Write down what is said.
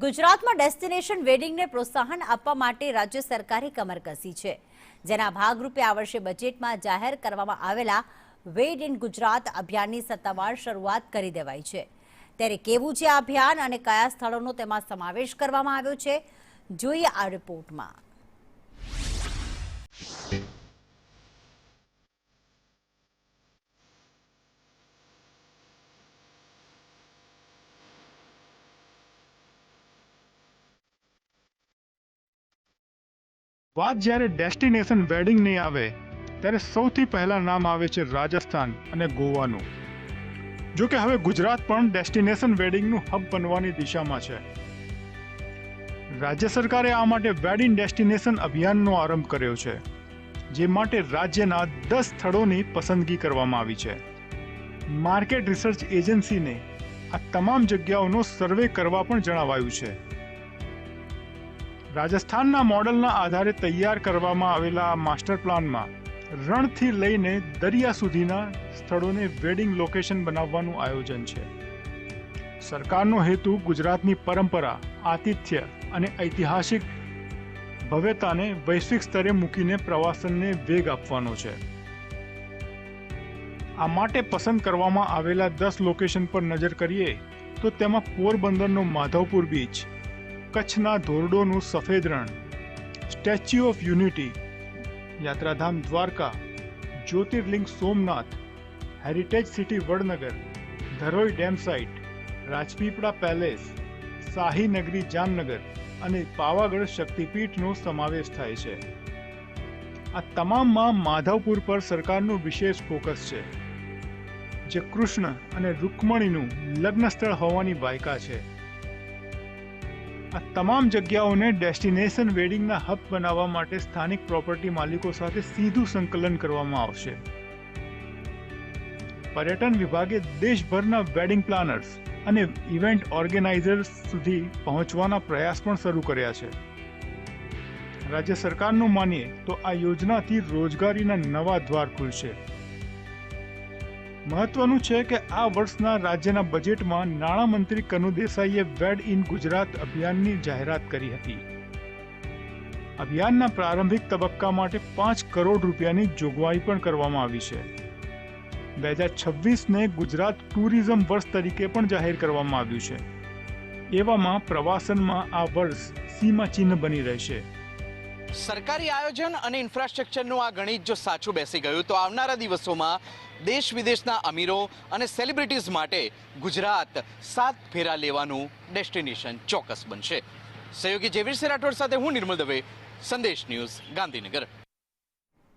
ગુજરાતમાં ડેસ્ટિનેશન વેડિંગને પ્રોત્સાહન આપવા માટે રાજ્ય સરકારે કમર કસી છે, જેના ભાગરૂપે આ વર્ષે બજેટમાં જાહેર કરવામાં આવેલા વેડ ઇન ગુજરાત અભિયાનની સત્તાવાર શરૂઆત કરી દેવાઈ છે। ત્યારે કેવું છે આ અભિયાન અને કયા સ્થળોનો તેમાં સમાવેશ કરવામાં આવ્યો છે, જોઈએ આ રિપોર્ટમાં। વાત જ્યારે ડેસ્ટિનેશન વેડિંગની આવે ત્યારે સૌથી પહેલા નામ આવે છે રાજસ્થાન અને ગોવાનું। જો કે હવે ગુજરાત પણ ડેસ્ટિનેશન વેડિંગનું હબ બનવાની દિશામાં છે। રાજ્ય સરકારે આ માટે વેડિંગ ડેસ્ટિનેશન અભિયાનનો આરંભ કર્યો છે, જે માટે રાજ્યના 10 સ્થળોની પસંદગી કરવામાં આવી છે। માર્કેટ રિસર્ચ એજન્સીને આ તમામ જગ્યાઓનો સર્વે કરવા પણ જણાવાયું છે। રાજસ્થાનના મોડલના આધારે તૈયાર કરવામાં આવેલા માસ્ટર પ્લાનમાં રણથી લઈને દરિયા સુધીના સ્થળોને વેડિંગ લોકેશન બનાવવાનું આયોજન છે। સરકારનો હેતુ ગુજરાતની પરંપરા, આતિથ્ય અને ઐતિહાસિક ભવ્યતાને વૈશ્વિક સ્તરે મૂકીને પ્રવાસનને વેગ આપવાનો છે। આ માટે પસંદ કરવામાં આવેલા 10 લોકેશન પર નજર કરીએ તો તેમાં પોરબંદરનો માધવપુર બીચ, કચ્છના ધોરડોનું સફેદ રણ, સ્ટેચ્યુ ઓફ યુનિટી, યાત્રાધામ દ્વારકા, જ્યોતિર્લિંગ Somnath, heritage city Vadnagar, Dharoi dam site, Rajpipla palace, શાહી નગરી જામનગર અને પાવાગઢ શક્તિપીઠનો સમાવેશ થાય છે। આ તમામમાં માધવપુર પર સરકારનું વિશેષ ફોકસ છે, જે કૃષ્ણ અને રૂકમણીનું લગ્ન સ્થળ હોવાની વાયકા છે। આ તમામ જગ્યાઓને ડેસ્ટિનેશન વેડિંગના હબ બનાવવા માટે સ્થાનિક પ્રોપર્ટી માલિકો સાથે સીધું સંકલન કરવામાં આવશે। પર્યટન વિભાગે દેશભરના વેડિંગ પ્લાનર્સ અને ઇવેન્ટ ઓર્ગેનાઇઝર્સ સુધી પહોંચવાના પ્રયાસ પણ શરૂ કર્યા છે। રાજ્ય સરકારનું માનીએ તો આ યોજનાથી રોજગારીના નવા દ્વાર ખુલશે। મહત્વનું છે કે આ વર્ષના રાજ્યના બજેટમાં નાણામંત્રી કનુ દેસાઈએ વેડ ઇન ગુજરાત અભિયાનની જાહેરાત કરી હતી। અભિયાનના પ્રારંભિક તબક્કા માટે 5 કરોડ રૂપિયાની જોગવાઈ પણ કરવામાં આવી છે। 2026ને ગુજરાત ટુરિઝમ વર્ષ તરીકે પણ જાહેર કરવામાં આવ્યું છે। એવામાં પ્રવાસનમાં આ વર્ષ સીમાચિહ્ન બની રહેશે। સરકારી આયોજન અને ઇન્ફ્રાસ્ટ્રક્ચરનું આ ગણિત જો સાચું બેસી ગયું તો આવનારા દિવસોમાં દેશ વિદેશના અમીરો અને સેલિબ્રિટીઝ માટે ગુજરાત 7 ફેરા લેવાનું ડેસ્ટિનેશન ચોક્કસ બનશે। સહયોગી જેવીર રાઠોડ સાથે હું નિર્મલ દવે, સંદેશ ન્યૂઝ, ગાંધીનગર।